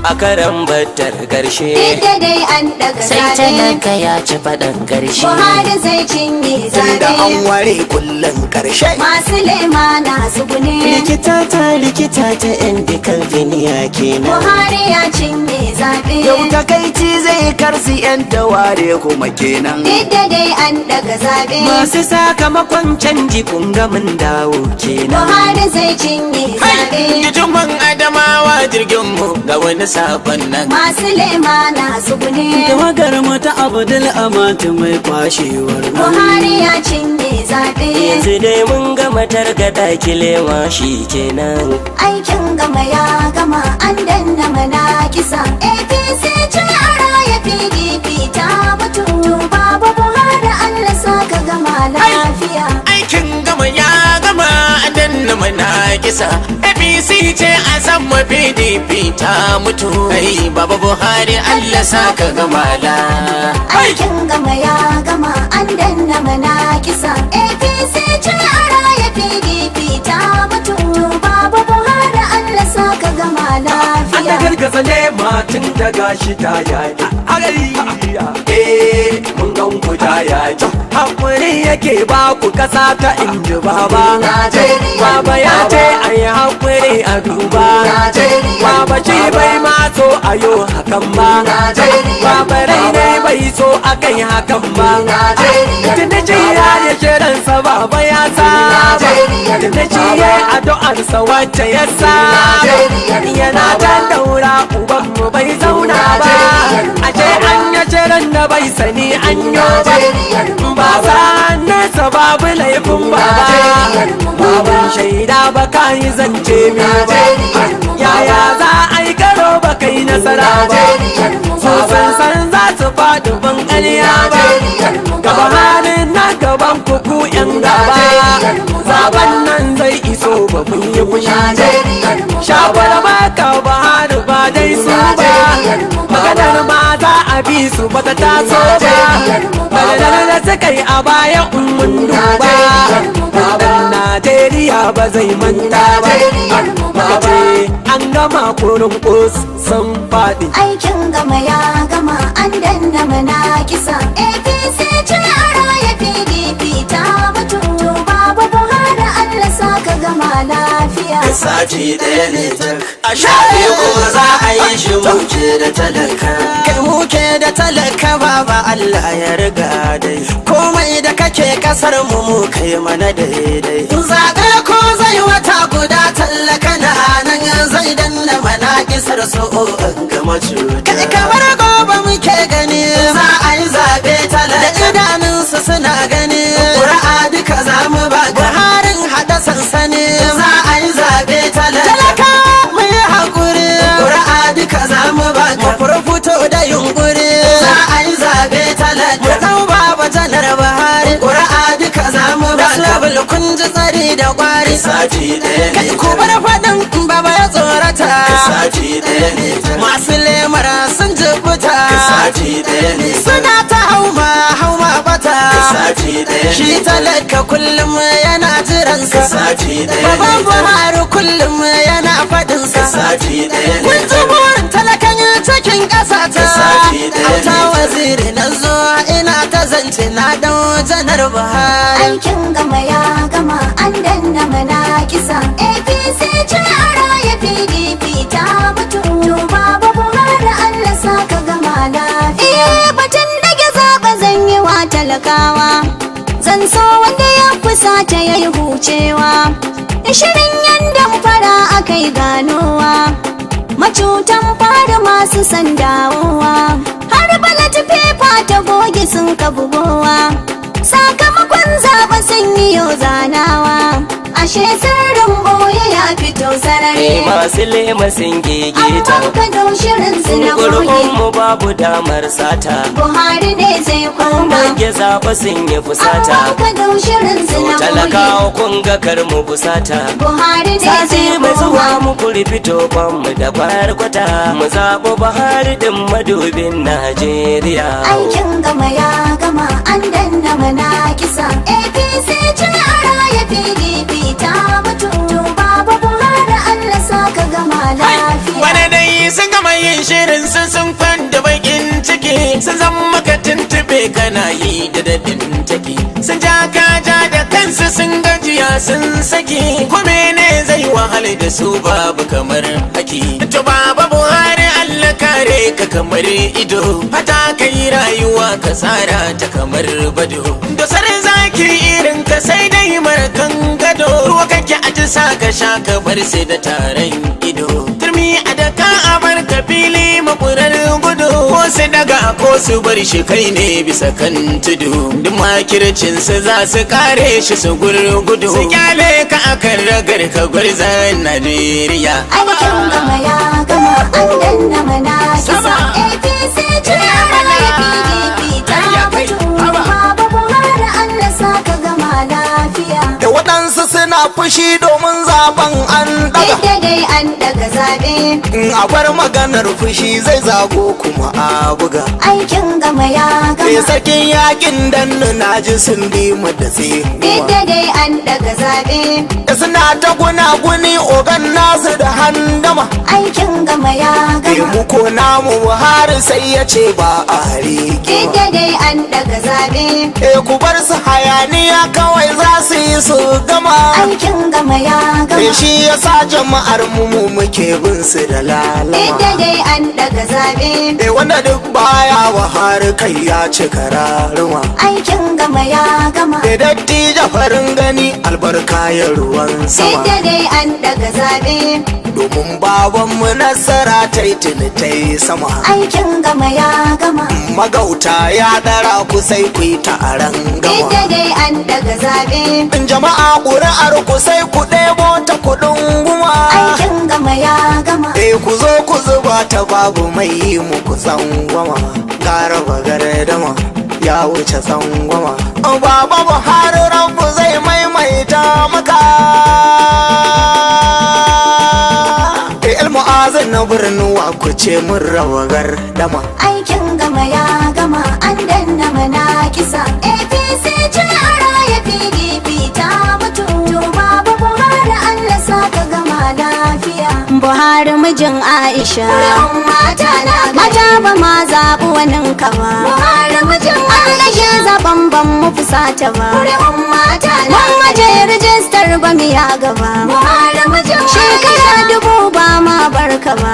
a karan battar karshe. Inda dai an daga Sai zaɓe talaka ya ci faɗan karshe. Buhari zai cinye Tunda an zaɓe ware kullum karshe. masu lema na zugune Likita ta indical viniya kenan. Buhari ya cinye zaɓe Yau takaici zai karsi 'yan taware kuma kenan. Inda dai an daga zaɓe Masu sakamakon canji kun ga mun dawo kenan. Buhari zai cinye zaɓe Jujuman Adamawa jirgin mu ga wani sabon nan. masu lema na zugune Tawagar mu ta Abdul Amatu mai kwashewar nan. Buhari ya cinye zaɓe Yanzu dai mun gama targada kilewa shi kenan. aikin gama ya gama an danna mana kisa APC ce a raya PDP ta mutu Baba Buhari Allah saka gama lafiya Aikin gama ya gama a danna mana kisa. APC ce a sama PDP ta mutu. Ai Baba Buhari Allah saka gama la. aikin gama ya gama an danna mana kisa APC ce a raya PDP ta mutu Baba Buhari Allah saka gama lafiya Gargaza ne matin da gashi ta yaki. Mun gan ku ta yaki. Hakuri yake ba ku kasa ta inji baba. Baba ya ce a yi hakuri a duba. Baba ce bai ma so a yo hakan ba. Baba rai ne bai so a kai hakan ba. Tunda ce ya yi shirinsa baba ya saba. Tunda ce ya yi addu'arsa wacce ya saba. Yana ta daura ubanmu bai zauna ba. Ashe an yi shirin da bai sani an yo ba. Ba sa nesa babu laifin baba. Baban shaida ba ka yi zance biyu ba. Yaya za a yi karo ba kai nasara ba. So san za su faɗi ban ƙarya ba. Gaba halin na gaban kuku 'yan gaba. Zaben nan zai iso ba mun yi kushi ba. Shawara ba ka ba har ba dai su ba. Maganar ma za a bi su ba ta taso ba. Maganar da suka yi a baya mun duba. Dan Najeriya ba zai manta ba. Maka ce an gama kurin kus sun faɗi. aikin gama ya gama an danna mana kisa APC ce a raya PDP ta mutu Baba Buhari Allah saka gama lafiya Sati ɗaya ne tak. A shafe kuma za a yi shi muke da talaka. Kai muke da talaka baba Allah ya riga dai. Komai da kake kasar mu kai mana daidai. Zaɓe ko zai wata guda tallaka na nan zai danna mana kisar su gama cuta. Kai kamar gobe muke gani za a yi zaɓe talaka. Da idanunsu suna gani. Ƙura'a duka za mu ba Buharin haɗa sansani. Za a yi zaɓe talaka mu yi haƙuri. Ƙura'a duka za mu ba fito da yunƙuri. Za a yi zaɓe talaka. Mu ɗau baba janar Buhari. Ƙura'a duka za mu ba Level kun ji tsari da ƙwari. Sati ɗaya ne. Kai ku bar faɗin baba ya tsorata. Sati ɗaya ne. Masu lemar sun jibuta. Sati ɗaya ne. Suna ta hauma bata. Sati ɗaya ne. Shi talaka kullum yana jiransa. Sati ɗaya ne. Baban Buhari kullum yana faɗinsa. Sati ɗaya ne. Kun ji burin talakan cikin ƙasa ta. Sati ɗaya ne. Auta waziri na zo ina ta zance na dau janar Buhari. aikin gama ya gama an danna mana kisa APC ce a raya PDP ta mutu Baba Buhari Allah saka gama lafiya batun dage zaɓa zan yi wa talakawa zan so wanda ya fusata ya yi hucewa shirin yanda fara akai ganowa macutan fara masu sandawowa har balat fefa ta goge sun ka bugowa sakamakon zaɓa sun yi yau zanawa ashe sirrin boye ya fito sarari Masu lema sun gegeta. an ka shirin su na goge mu babu damar sata. Buhari ne zai koma Rage zaɓa sun yi fusata. an ka shirin su na goge Talakawa kun ga kar mu fusata. Buhari ne Sati zai mai zuwa koma mu kuri fito mu da kwata. Mu zaɓo Buhari din madubin Najeriya. aikin gama ya gama an danna mana kisa APC ce a raya PDP ta mutu Baba Buhari Allah saka gama lafiya Bana dai sun gama yin madadin take sun ja kaja da kansu sun gajiya sun saki kome ne zai wahala da su babu kamar haki to baba Buhari Allah kare ka kamar ido fata kai rayuwa ka tsara ta kamar bado da sarin zaki irin ka sai dai markan gado ruwa kake aji sa ka sha ka bar sai da taron ido turmi a daka a bar ka fili makurar gudu ko su daga ko su bar shi kai ne bisa kan tudu duk makircin su za su kare shi su gurgudu su kyale ka akan ragar ka gwarzan Najeriya aikin gama ya gama an danna mana kisa APC ce raya PDP ta mutu Baba Buhari Allah saka gama lafiya da waɗansu suna fushi domin zaben an daga yadda dai an daga zaɓe in a bar maganar fushi zai zago kuma a buga aikin gama ya sai gama sarkin yakin dannu na ji sun bi mu da yadda dai an daga zaɓe da suna ta gunaguni ogan nasu da handama aikin gama ya gama mu ko namu Buhari sai ya ce ba a rike yadda dai an daga zaɓe ku bar su hayaniya kawai za su yi su gama aikin gama ya gama shi ya sa jama'ar mu muke bin su da lalama yadda dai an daga zaɓe wanda duk baya Buhari kai ya ci kararuma aikin gama ya gama da dattijo farin gani albarka ya ruwan sama yadda dai an daga zaɓe domin babanmu nasara ta yi tuni ta yi sama aikin gama ya gama magauta ya dara ku sai ku yi taron gama yadda dai an daga zaɓe in jama'a ƙuri'ar ku sai ku ɗebo ta kuɗin guma aikin gama ya gama ku zo ku zuba ta babu mai yi muku tsangwama gara bagardama ya wuce tsangwama baba Buhari rabu zai maimaita maka ilmu'azin na birnuwa ku ce mun rawa gardama aikin gama ya gama an danna mana kisa APC ce a raya PDP ta mutu to Baba Buhari Allah saka gama lafiya Buhari mijin Aisha mata ba ma zaɓi wanin ka ba Buhari mijin Allah shi zaɓen ban mu fusata ba mun waje rijistar ba mu ya gaba Buhari mijin shekara 1000 ba ma barka ba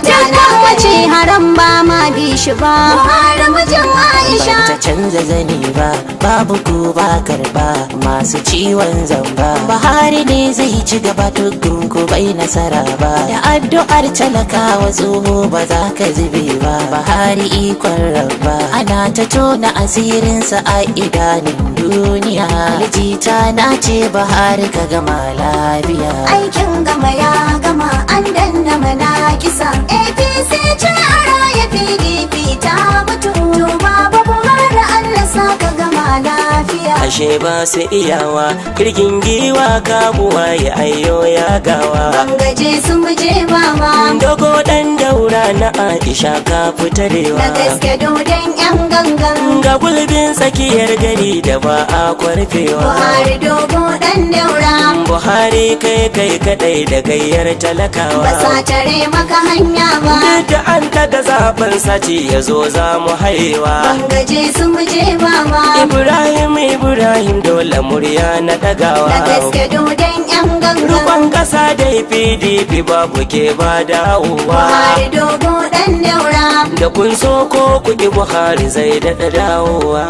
dukkan wace haram ba ma bi shi ba Buhari mijin Aisha ta canza zani ba babu ku ba karba masu ciwon zamba Buhari ne zai ci gaba tukun ku bai nasara ba da addu'ar talakawa tsoho ba za ka zube ba Buhari ikon rabba ana ta tona asirinsa a idanun duniya lijita na ce Buhari ka gama lafiya aikin gama ya gama an danna mana kisa APC ce a raya PDP ta mutu to Baba Buhari Allah saka gama lafiya ashe ba su iyawa kirgin giwa kabuwa ya ayyo ya gawa bangaje sun muje mama dogo dan daura na Aisha ka fitarewa na gaske dodon yan gangan ga gulbin tsakiyar gari da ba a kwarfewa Buhari dogo dan daura Buhari kai kadai da gayyar talakawa ba sa tare maka hanya ba duk da an daga zaben sace ya zo za mu haiwa bangaje sun muje mama Ibrahim dole murya na dagawa na gaske dodon yan gangan rukon kasa da PDP babu ke ba dawowa Buhari dogo dan daura da kun so ko ku ki Buhari zai daɗa dawowa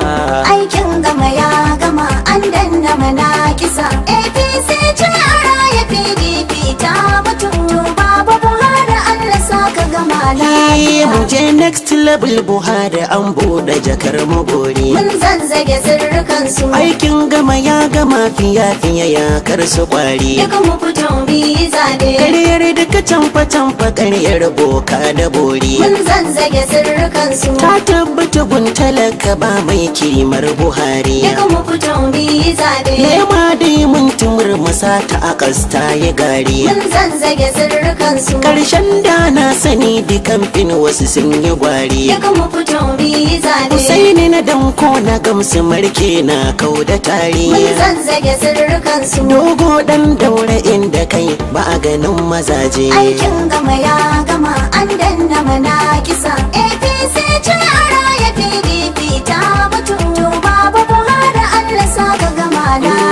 aikin gama ya gama an danna mana kisa APC ce a raya PDP ta mutu to Baba Buhari Allah saka gama lafiya mu je next level Buhari an buɗe jakar magori mun zanzage sirrukan su aikin gama ya gama fiya ya kar su kwari duka mu fito bi zabe ƙaryar duka canfa ƙaryar boka da bori mun zanzage sirrukan su ta tabbata gun talaka ba mai kimar Buhari duka mu fito bi zabe nema dai mun tumurmusa ta a kasta ya gari mun zanzage sirrukan su karshen da na sani dukan fin wasu sun yi gwari duka mu fito bi zabe Husaini na danko na gamsu marke na kau da tari mun zanzage sirrukan su dogo dan daura inda kai ba a ganin mazaje aikin gama ya gama an danna mana kisa APC ce a raya PDP ta mutu to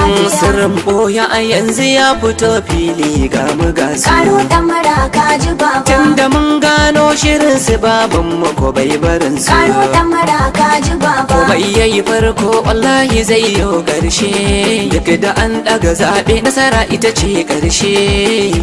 lafiya. Sirrin boya a yanzu ya fito fili ga mu gasu. Karo ɗamara ka ji baba. Tunda mun gano shirin su baban mu ko bai barin su. Karo ɗamara ka ji baba. Ko bai yayi farko wallahi zai yi ƙarshe. Duk da an ɗaga zaɓe nasara ita ce ƙarshe.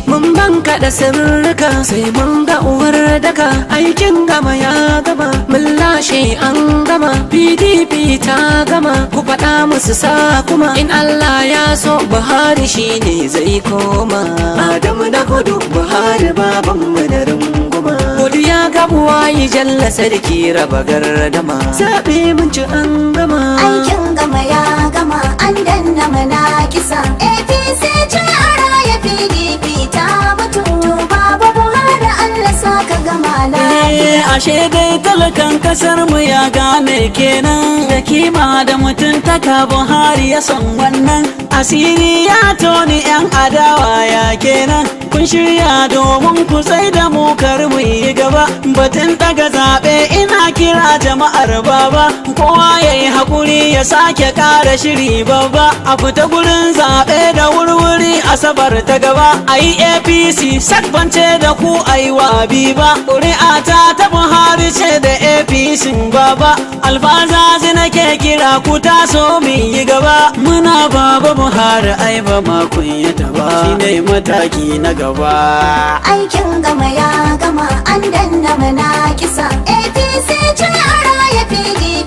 Mun banka da sirrika sai mun ga uwar daka. Aikin gama ya gama mun lashe an gama. PDP ta gama ku faɗa musu sa kuma in Allah ya so Buhari shine zai koma. Adamu da kudu Buhari baban mu da runguma. Godiya ga buwayi jalla sarki raba gardama. Zaɓe mun ci an gama. Aikin gama ya gama an danna mana kisa. APC ce a raya PDP ta mutu. To baba Buhari Allah sa ka gama lafiya. Ashe dai talakan kasar mu ya gane kenan, da kima da mutuntaka Buhari ya san wannan. Asiri ya toni yan adawa ya kenan, kun shirya domin ku sai da mu kar mu yi gaba. Batun daga zaɓe ina kira jama'ar baba, kowa ya yi haƙuri ya sake ƙara shiri babba. A fita gurin zaɓe da wurwuri asabar ta gaba, a yi APC sakbance da ku a yi wabi ba. Ƙuri'a ta Buhari ce da APC baba, alfazazi nake kira ku taso mu yi gaba. Muna baba Buhari ai ba ma kunyata ba, shine mataki na gaba. Aikin gama ya gama an danna mana kisa. APC ce a raya PDP